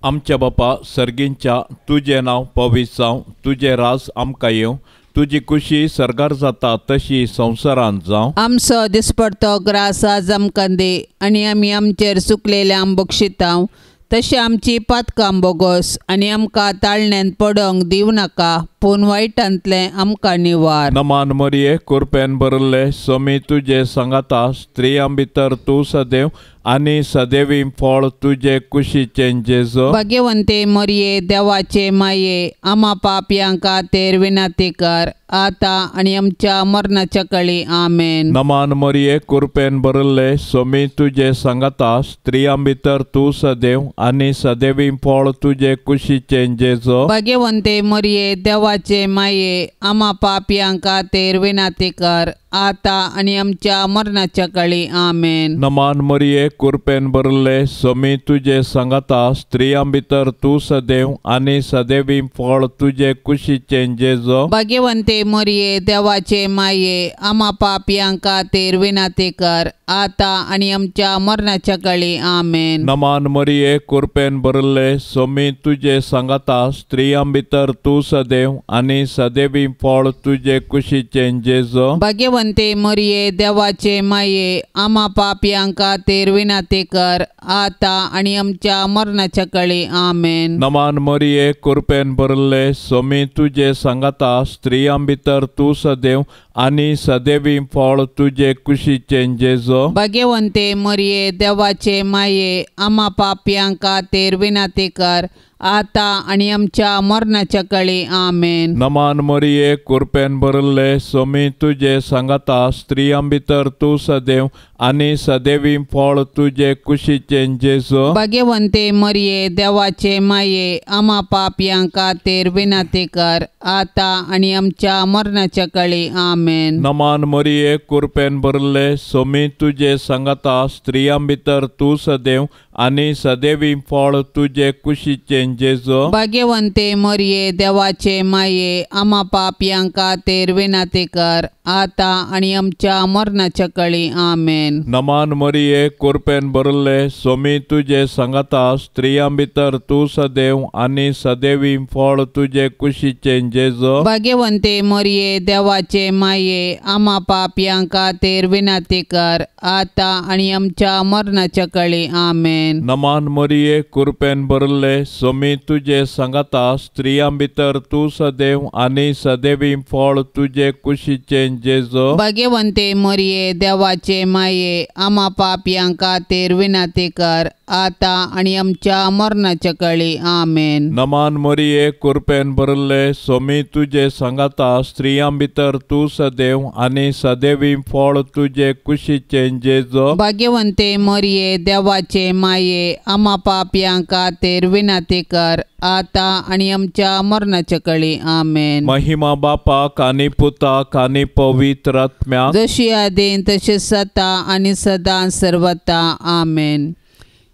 आमच्या बापा सर्गींच्या, तुजें नांव पवित्र जावं, तुजें राज आमकां येवं, तुजी कुशी सरगार जाता तशी संवसारांत जावं. आमचो दिसपडतो ग्रास आज आमकां दे, आनी आमी आमचेर चुकलेल्यांक बक्षितांव, तशें आमची पातकां बोगोस आनी आमकां ताळण्यांत पडोंक दिवं नाका, पूण वायटांतलें आमकां निवार. नमान मरिये कृपेन भरले स्वामी तुजे सांगाता, स्त्रियां भितर तूं सदैव आनी सदैवी फळ तुजे कुशीचे जेजू. भाग्यवंते मरिये देवाचे माये, आम्हा पापयां खातीर विनाती कर, आता आनी आमच्या मरणाच्या काळी आमेन. नमान मरिये कृपेन भरले स्वामी तुजे सांगाता, स्त्रियां भितर तूं सदैव आनी सदैवी फळ तुजे कुशीचे जेजू. भाग्यवंते मरिये देवाचे माये, आम्हा पापयां खातीर विनाती कर, आता आनी आमच्या मरणाच्या काळी आमेन. नमान मरिये कृपेन भरले स्वामी तुजे सांगाता, स्त्रियां भितर तूं सदैव आनी सदैवी फळ तुजे कुशीचे जेजू. भाग्यवंते मरिये देवाचे माये, आम्हा पापयां खातीर विनाती कर, आता आनी आमच्या मरणाच्या काळी आमेन. नमान मरिये कृपेन भरले स्वामी तुजे सांगाता, स्त्रियां भितर तूं सदैव आनी सदैवी फळ तुजे कुशीचे जेजू. भाग्यवंते भाग्यवंते मरिये देवाचे माये आम्हा पापियांका तेर विनाते कर आता आणि आमच्या मरणाच्या काळी आमेन. नमान मरिये कृपेन भरले सोमी तुझे सांगता स्त्रियां भितर तू सदैव आणि सदैवी फळ तुझे कुशीचे जेजो. भाग्यवंते मरिये देवाचे माये आम्हा पापियांका तेर विनाते कर आता आणि आमच्या मरणाच्या काळी आमेन. नमान मरिये कृपेन भरले सोमी तुझे सांगता स्त्रियां भितर तू सदैव आणि सदैवी फळ तुझे कुशीचे जेजो. भाग्यवंते मरिये देवाचे माये आम्हा पापियांका तेर विनाते कर आता आणि आमच्या मरणाच्या काळी आमेन. नमान मरिये कृपेन भरले सोमी तुझे सांगता स्त्रियां भितर तू सदैव आणि सदैवी फळ तुझे कुशीचे जेजो. भाग्यवंते मरिये देवाचे माये आम्हा पापियांका तेर विनाते कर आता आणि आमच्या मरणाच्या काळी आमेन. नमान मरिये कृपेन भरले सोमी तुझे सांगता स्त्रियां भितर तू सदैव आणि सदैवी फळ तुझे कुशीचे जेजो. भाग्यवंते मरिये देवाचे माये आम्हा पापियांका तेर विनाते कर आता आणि आमच्या मरणाच्या काळी आमेन. नमान मरिये कृपेन भरले सोमी तुझे सांगता स्त्रियां भितर तू सदैव आणि सदैवी फळ तुझे कुशीचे जेजो. भाग्यवंते मरिये देवाचे माये आम्हा पापियांका तेर विनाते कर आता आणि आमच्या मरणाच्या काळी आमेन. नमान मरिये कृपेन भरले सोमी तुझे सांगता स्त्रियां भितर तू सदैव आणि सदैवी फळ तुझे कुशीचे जेजो. भाग्यवंते मरिये देवाचे माये आम्हा पापियांका तेर विनाते कर आता आणि आमच्या मरणाच्या काळी आमेन. महिमा बापाक आणि पुताक आणि पवित्र आत्म्याक जशी आदीन तशी सता आणि सदां सर्वता आमेन.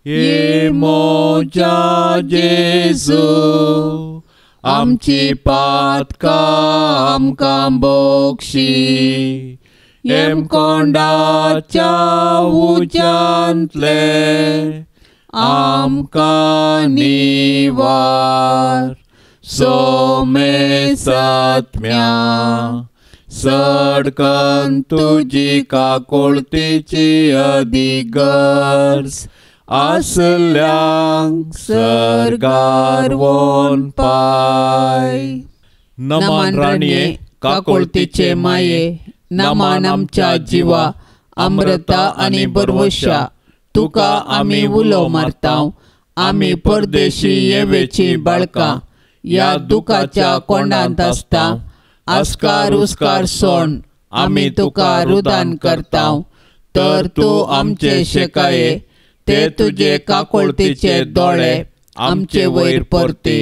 ये मोजा जेजू आमची पातका आमकां बोक्षी एम कोंडाच्या उज्यांतले आमकां निवार सोमे सत्म्या सडकन तुजी काकुळतीची अधिगर्ज आसल्यांक सरगार वोन पाय. नमान राणये काकुळतीचे माये नमान आमच्या जिवा अमृता आणि बरवशा तुका आमी उलो मारताव. आमी परदेशी येवेची बाळकां या दुखाच्या कोंडांत आसताव. आस्कार उस्कार सोड आमी तुका रुदान करताव. तर तूं आमचे शेकाये ते तुझे काकुळतीचे दोळे आमचे वयर परते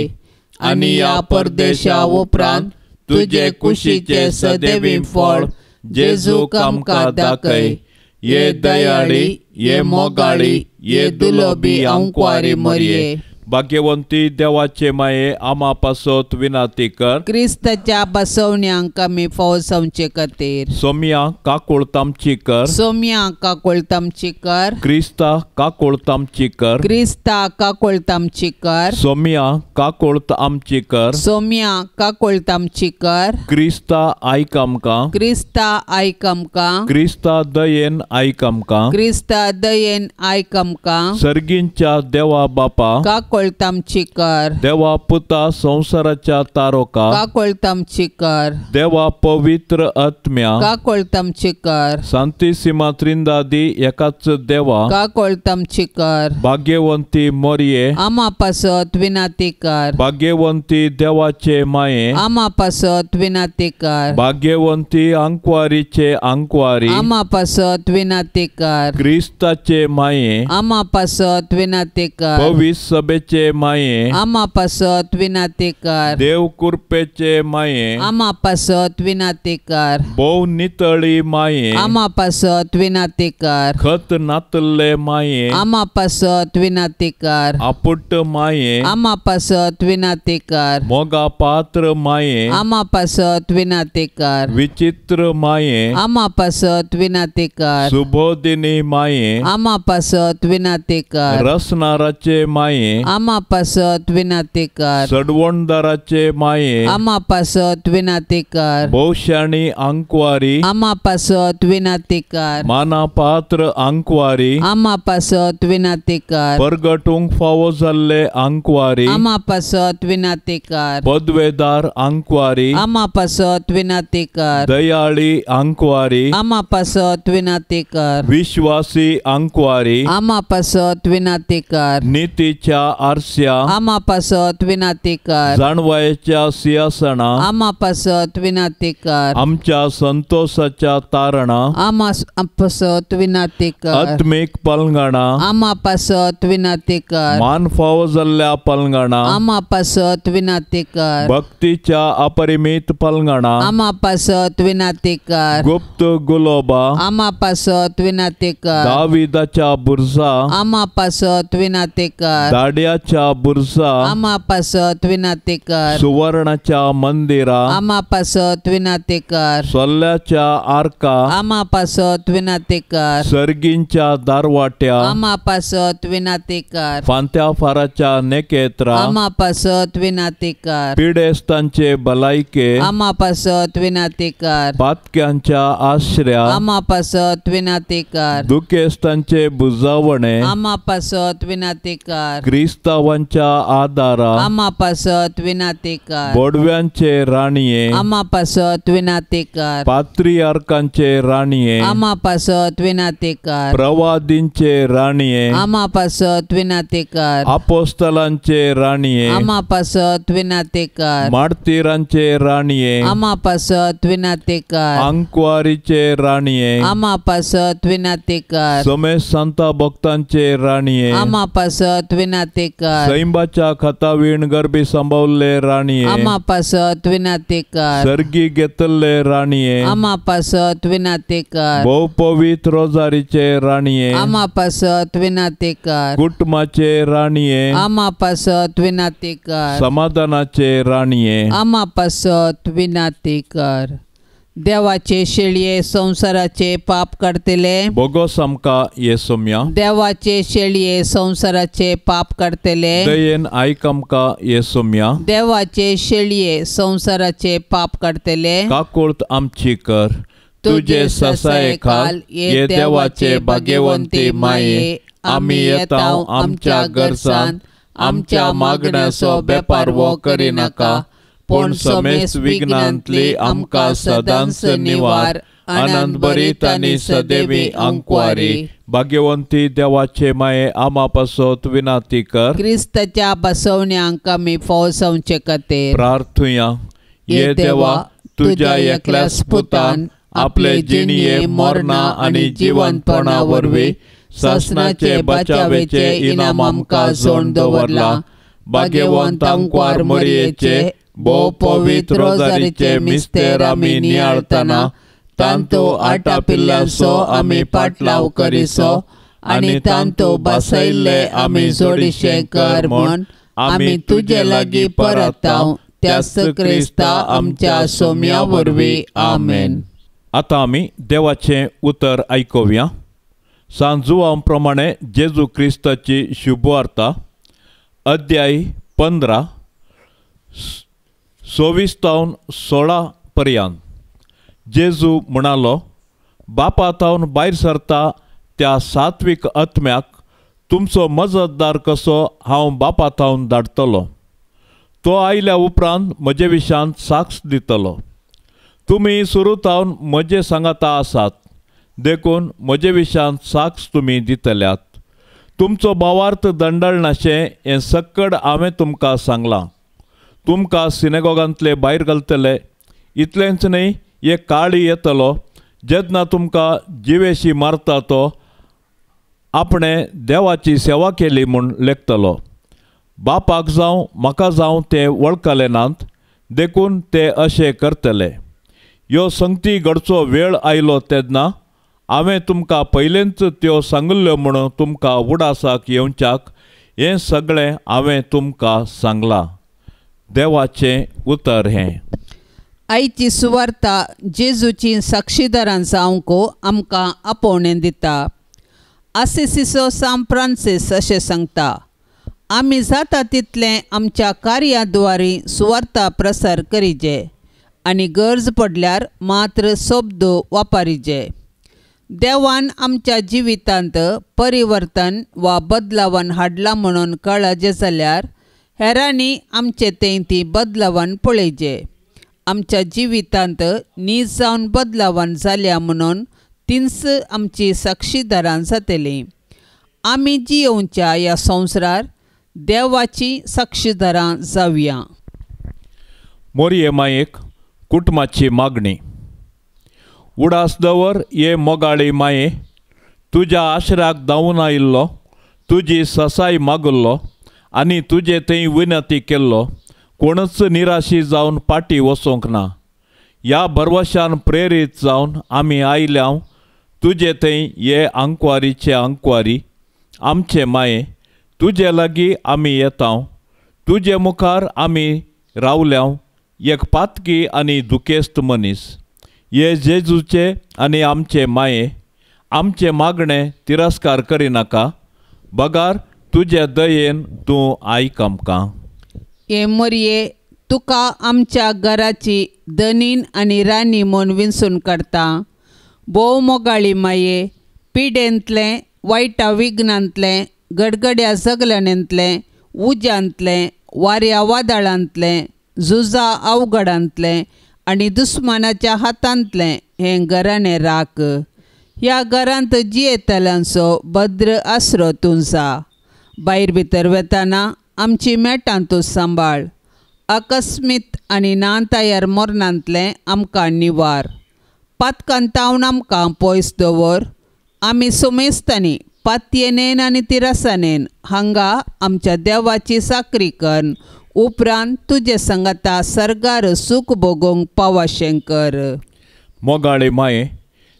आणि या परदेशा उपरांत तुझे कुशीचे सदैवी फळ जेजूक आमकां दाखय. ये दयाळी ये मोगाळी ये दुलोबी अंकुवारी मरिये. भाग्यवंती देवाचे माये आम्हा पासत विनाती कर. क्रिस्ताच्या बसवण्यांक आमी फवसवचे खातीर सोम्या काकुळतामची कर. सोम्या काकुळतामची कर. क्रिस्ता काकुळतामची कर. क्रिस्ता काकुळतामची कर. सोम्या काकुळत आमची कर. सोम्या काकुळतामची कर. क्रिस्ता आयक आमकां. क्रिस्ता आयक आमकां. क्रिस्ता दयेन आयक आमकां. क्रिस्ता दयेन आयक आमकां. सर्गींच्या देवा बापा काकुळतामची कर. देवा पुता संसाराच्या तारोका काकुळतामची कर. देवा पवित्र आत्म्या काकुळतामची कर. सांतिसिमा त्रिंदादी एकाच देवा काकुळतामची कर. भाग्यवंती मोरये आम्हा पासत विनाती कर. भाग्यवंती देवाचे माये आम्हा पासत विनाती कर. भाग्यवंती अंकुवारीचे अंकुवारी आम्हा पासत विनाती कर. क्रिस्ताचे माये आम्हा पासत विनाती कर. पवित्र सभेचे माये आम्हा पासत विनाती कर. देव कृपेचे माये आम्हा पासत विनाती कर. भोव नितळी माये आम्हा पासत विनाती कर. खत नातले माये आम्हा पासत विनाती कर. आपुट माये आम्हा पासत विनाती कर. मोगा पात्र माये आम्हा पासत विनाती कर. विचित्र माये आम्हा पासत विनाती कर. सुबोधिनी माये आम्हा पासत विनाती कर. रसनाराचे माये आमा पासत विनाती कर सडवणदाराचे माये आमा पासत विनाती कर भोवशाणी आंकवारी आमा पासत विनाती कर मानापात्र आंकवारी आमा पासत विनाती कर परगटूंक फावो जाल्ले आंकवारी आमा पासत विनाती कर पदवेदार आंकवारी आमा पासत विनाती कर दयाळी आंकवारी आमा पासत विनाती कर विश्वासी आंकवारी आमा पासत विनाती कर नीतीच्या आरस्या आमा पासत विनाती कर जाणवायेच्या सिंहासना आमा पासत विनाती कर आमच्या संतोषाच्या तारणा आमा पासत विनाती कर आत्मिक पलंगणा आमा पासत विनाती कर मान फावो जाल्ल्या पलंगणा आमा पासत विनाती कर भक्तीच्या अपरिमित पलंगणा आमा पासत विनाती कर गुप्त गुलोबा आमा पासत विनाती कर दाविदाच्या बुरजा आमा पासत विनाती कर दाड्याच्या बुरजा आमा पासत विनाती कर सुवर्णाच्या मंदिरा आमा पासत विनाती कर सोल्ल्याच्या आर्का आमा पासत विनाती कर सर्गींच्या दारवाट्या आमा पासत विनाती कर फांत्या फाराच्या नेकेत्रा आमा पासत विनाती कर पिडेस्तांचे भलायके आमा पासत विनाती कर पातक्यांच्या आश्रया आमा पासत विनाती कर दुखेस्तांचे बुजावणे आमा पासत विनाती कर क्रिस्तावांच्या आदारा आमा पासत विनाती कर बोडव्यांचे राणीये आमा पासत विनाती कर पात्रियार्कांचे राणीये आमा पासत विनाती कर प्रवादींचे राणीये आमा पासत विनाती कर अपोस्तलांचे राणीये आमा पासत विनाती कर मार्तिरांचे राणीये आमा पासत विनाती कर अंकवारीचे राणीये आमा पासत विनाती कर समे संता भक्तांचे राणीये आमा पासत विनाती कर सैंबाच्या खतावीण गर्भी संभवले राणीये आमा पासत विनाती कर सर्गी घेतले राणीये आमा पासत विनाती कर बहुपवित्र रोजारीचे राणीये आमा पासत विनाती कर कुटुंबाचे राणीये आमा पासत विनाती कर समाधानाचे राणीये आमा पासत विनाती कर देवाचे शेळये संसाराचे पाप काढतेले बोगोस आमका येसोम्या देवाचे शेळये संसाराचे पाप काढतेले दयेन आयक आमका येसोम्या देवाचे शेळये संसाराचे पाप काढतेले काकुळत आमची कर तुझे ससाये खाल ये देवाचे भाग्यवंती माये आम्ही येताव आमच्या गरजान आमच्या मागण्याचो बेपार वो करी नाका पण समेस विघ्नांतली आमका सदांच निवार आनंद भरीत आणि सदैवी अंकवारी भाग्यवंती देवाचे माये आमा पासत विनाती कर क्रिस्ताच्या बसवण्यांक आमी फौसवचे खातीर प्रार्थुया ये देवा तुझ्या एकल्याच पुतान आपले जिणये मरणा आणि जिवंतपणा वरवी ससनाचे बचावेचे इनाम आमका जोड दवरला भाग्यवंत अंकवार मरियेचे भोव पवित्र रोजारीचे मिस्तेर आमी नियाळतना तांतो आटा पिल्लांचो आमी पाटलाव करिसो आनी तांतो बसयल्ले आमी जोडिशे कर म्हण आमी तुजे लागीं परताव त्याच क्रिस्ता आमच्या सोम्या वरवीं आमेन. आता आमी देवाचें उतर आयकुया. सांजुवां प्रमाणे जेजू क्रिस्ताची शुभवार्ता अध्याय 15 26 पर्यंत. जेजू म्हणालो, बापातावन भायर सरता त्या सात्विक आत्म्याक तुमचो मजतदार कसो हांव बापातावन धाडटलो. तो आयल्या उपरांत म्हजे विशांत साक्ष दितलो. तुमी सुरूतावन म्हजे सांगाता आसात देखून म्हजे विशांत साक्ष तुमी दितल्यात. तुमचो भावार्थ दंडळनाशें हें सक्कड हांवें तुमकां सांगलां. तुमकां सिनेगॉगांतले भायर घालतले. इतलेंच न्ही, एक काळी येतलो जेन्ना तुमकां जिवेशी मारता तो आपणे देवाची सेवा केली म्हूण लेखतलो. बापाक जावं म्हाका जावं ते वळखले नात देखून ते अशें करतले. ह्यो संगती घडचो वेळ आयलो तेन्ना हांवें तुमकां पयलेंच त्यो सांगल्यो म्हणून तुमकां उडासाक येवच्याक हें सगळें हांवें तुमकां सांगलां. देवाचें उतर हें. आयची सुवार्ता जेजूची साक्षीदारां जावंक आमकां आपोवणें दिता. आसिसीचो सान फ्रांसीस अशें सांगता, आमी जाता तितलें आमच्या कार्याद्वारे सुवार्ता प्रसार करीचे आनी गरज पडल्यार मात्र शब्द वापरीचे. देवान आमच्या जिवितांत परिवर्तन वा बदलावन हाडलां म्हणून कळजे जाल्यार हेरांनी आमचे थंय ती बदलावन पळयचे. आमच्या जिवितांत नीज जावन बदलावन जाल्या म्हणून तिन्स आमची साक्षीदारां जातलीं. आमी जियोवच्या ह्या संवसारार देवाची साक्षीदारां जावया. मोरये मायेक कुटुंबाची मागणी. उडास दवर ये मोगाळी माये, तुज्या आश्र्याक धांवून आयिल्लो, तुजी ससाय मागुल्लो आनी तुजे थंय विनंती केल्लो. कोणच निराशी जावन पाटी वचोंक ना. ह्या भरवशान प्रेरीत जावन आमी आयल्या तुजे थंय ये आंकवारीचे आंकवारी. आमचे माये, तुजे लागीं आमी येता. तुजे मुखार आमी रावल्या एक पातकी आनी दुखेस्त मनीस. ये जेजूचे आनी आमचे माये, आमचे मागणें तिरस्कार करिनाका. बगार तुजे दयेन तूं आयक आमकां. हे मोरये, तुका आमच्या घराची धनीन आनी राणी म्हूण विंचून काडटा. भोव मोगाळी माये, पिडेंतलें, वायटा विघ्नांतलें, गडगड्या जगलण्यांतलें, उज्यांतलें, वाऱ्या वादळांतलें, झुजा अवघडांतलें आनी दुस्मानाच्या हातांतलें हें घराणें राख. ह्या घरांत जियेतल्यांचो भद्र आसरो तूं जा. भायर भितर वेताना आमची मेटां तूं सांबाळ. अकस्मीत आनी ना तयार मरणांतलें आमकां निवार. पातकान तावन आमकां पयस दवर. आमी सुमेस्तांनी पातयेनेन आनी तिरासानेन हांगा आमच्या देवाची साकरी कर. उपरांत तुजे संगता सर्गार सूख भोगूंक पावाशें कर. मोगाळे माये,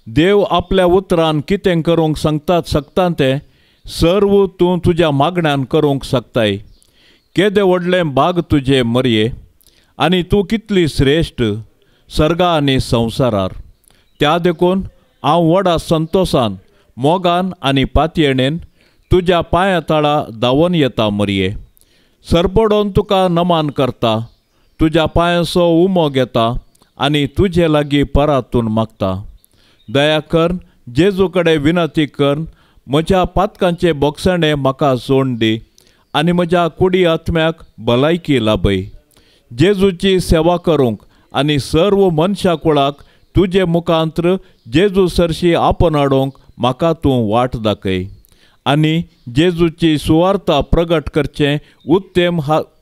देव आपल्या उतरान कितें करूंक सांगता तें सर्व तूं तुज्या मागण्यान करूंक शकताय. केदें व्हडलें बाग तुजे मरये, आनी तूं कितली श्रेश्ठ सर्गा आनी संवसारार. त्या देखून हांव व्हडा संतोशान, मोगान आनी पातयेणेन तुज्या पांया तळा धांवून येता मरये. सरपडोवन तुका नमान करता, तुज्या पांयाचो उमो घेता आनी तुजे लागीं परातून मागता. दया कर, जेजू कडेन विनंती कर. म्हज्या पातकांचे बोगसणे म्हाका सोडून दी आनी म्हज्या कुडी आत्म्याक भलायकी लाभय. जेजूची सेवा करूंक आनी सर्व मनशा कुळाक तुजे मुखांत्र जेजू सरशी आपण हाडूंक म्हाका तूं वाट दाखय. आनी जेजूची सुवार्ता प्रगट करचें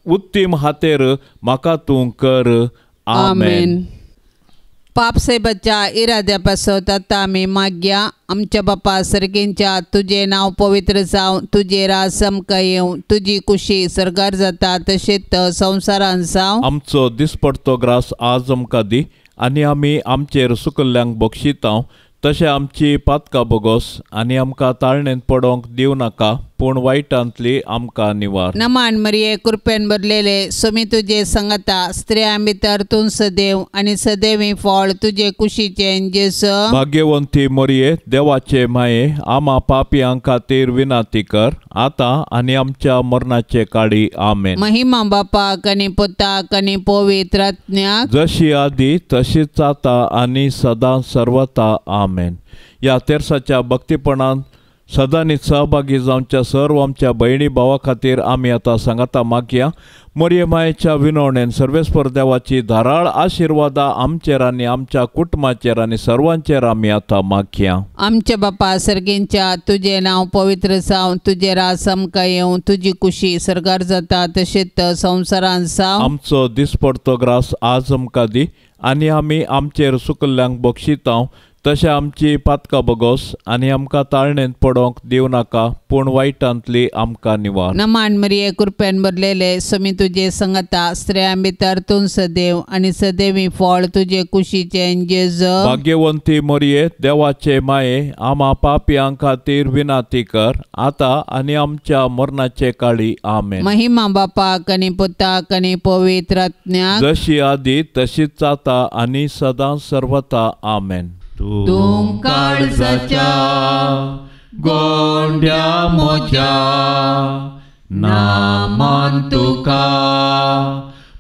उत्तीम हातेर म्हाका तूं कर. आमेन. पापसेबाच्या इराद्या पासत आतां आमी मागया. आमच्या बापा सर्गेंच्या, तुजें नांव पवित्र जावं, तुजें राज आमकां येवं, तुजी कुशी सर्गार जाता तशेंच संवसारांत जावं. आमचो दिसपडतो ग्रास आज आमकां दी आनी आमी आमचेर सुकल्ल्यांक बक्षिता तशें आमची पातकां बोगोस आनी आमकां ताळणेंत पडोंक दिवं नाका, पूण वायटांतली आमकां निवार. नमान मरिये, कृपेन भरलेले, सोमी तुजे संगता, स्त्रियां भितर तूं सदैव आनी सदैवी फळ तुजे कुशीचें जेजू. भाग्यवंती मरिये, देवाचे माये, आमा पापियां खातीर विनंती कर, आतां आनी आमच्या मरणाचे काळी. आमेन. महिमा बापाक आनी पुताक आनी पवित्र आत्म्याक, जशी आदी तशीच आता आनी सदां सर्वता. आमेन. ह्या तेरसाच्या भक्तीपणान सदांच सहभागी जावच्या सर्व आमच्या भयणी भावा खातीर आमी आतां सांगाता मागया. मोरये मायेच्या विनवणेन सर्वेस्पर देवाची धाराळ आशिर्वादा आमचेर आनी आमच्या कुटुंबाचेर आनी सर्वांचेर आमी आतां मागया. आमच्या बापा सर्गेंच्या, तुजें नांव पवित्र जावं, तुजें राज आमकां येवं, तुजी कुशी सर्गार जाता तशेंच संवसारांत जावं. आमचो दिसपडतो ग्रास आज आमकां दी आनी आमी आमचेर सुकल्ल्यांक बक्षिता तशें आमची पातकां बोगोस आनी आमकां ताळणेंत पडोंक दिवं नाका, पूण वायटांतली आमकां निवार. नमान मरिये, कृपेन भरलेले, सोमी तुजे संगता, स्त्रियां भितर तूं सदैव आनी सदैवी फळ तुजे कुशीचें जेजू. भाग्यवंती मरिये, देवाचे माये, आमा पापियां खातीर विनंती कर, आतां आनी आमच्या मरणाचे काळी. आमेन. महिमा बापाक आनी पुताक आनी पवित्र आत्म्याक, जशी आदी तशीच आता आनी सदां सर्वता. आमेन. तूं काळजाच्या गोंड्या मोच्या नामान तुका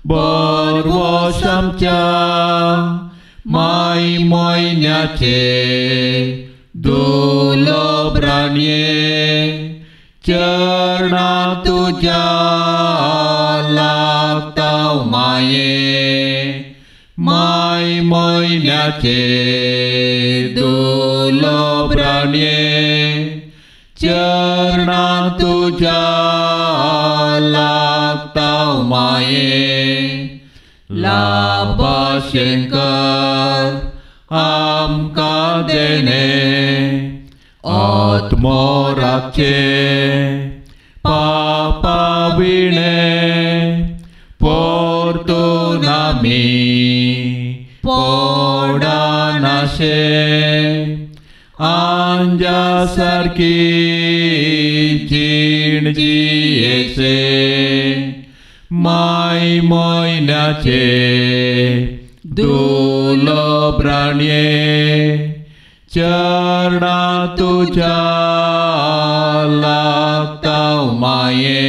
बरवस आमच्या माय मोयन्याचे दुलभराणये चरणा तुझ्या लागताव माये माय मोयन्याचे दुलभराणये चरणा तुझ्या लागताव माये लाभाशेंकर आमकां देणे आत्मोराचे पापा विणे परतून आमी पडानाशे आंजा सारकी जीण जियेचे माय मोयन्याचे दुलभराणये चरणा तुझ्या लागताव माये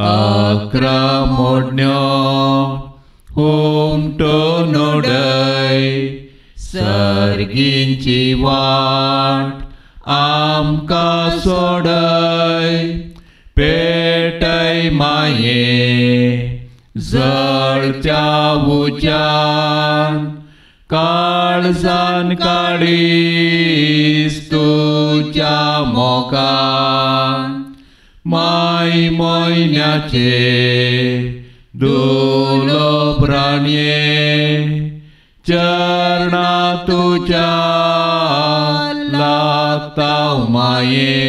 अक्रमोडण्यो हुमटून उडय सर्गींची वाट आमकां सोडय पेटय माये जळच्या उज्यान काळजान काळीज तुझ्या मोगान माय मोयन्याचे दुलभराणये चरणा तुझ्या लागताव माये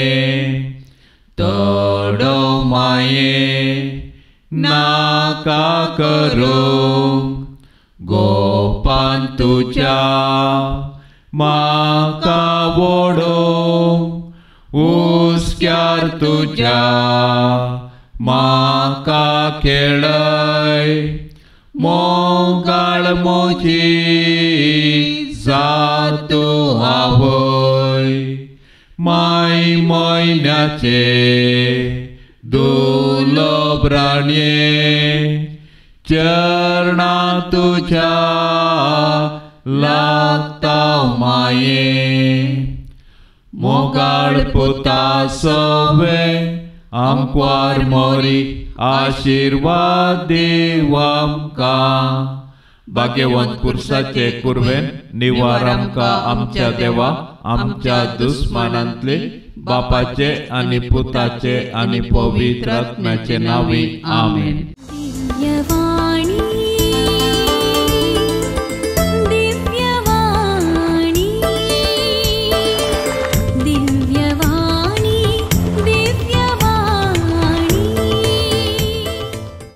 तोडो माये नाका करूं गोपान तुझ्या म्हाका वडोवंक उस्क्यार तुझ्या म्हाका खेळय मोगाळ मोजी जातू आवय माय मोयन्याचे दुलभराणये चरणा तुझ्या लागताव माये मोगाळ पुता सवे आमकां मोरी आशीर्वाद देव आमकां भाग्यवंत कुर्साचे कुरवेन निवार आमकां आमच्या देवा आमच्या दुस्मानांतले बापाचे आनी पुताचे आनी पवित्र आत्म्याचे नावी आमेन.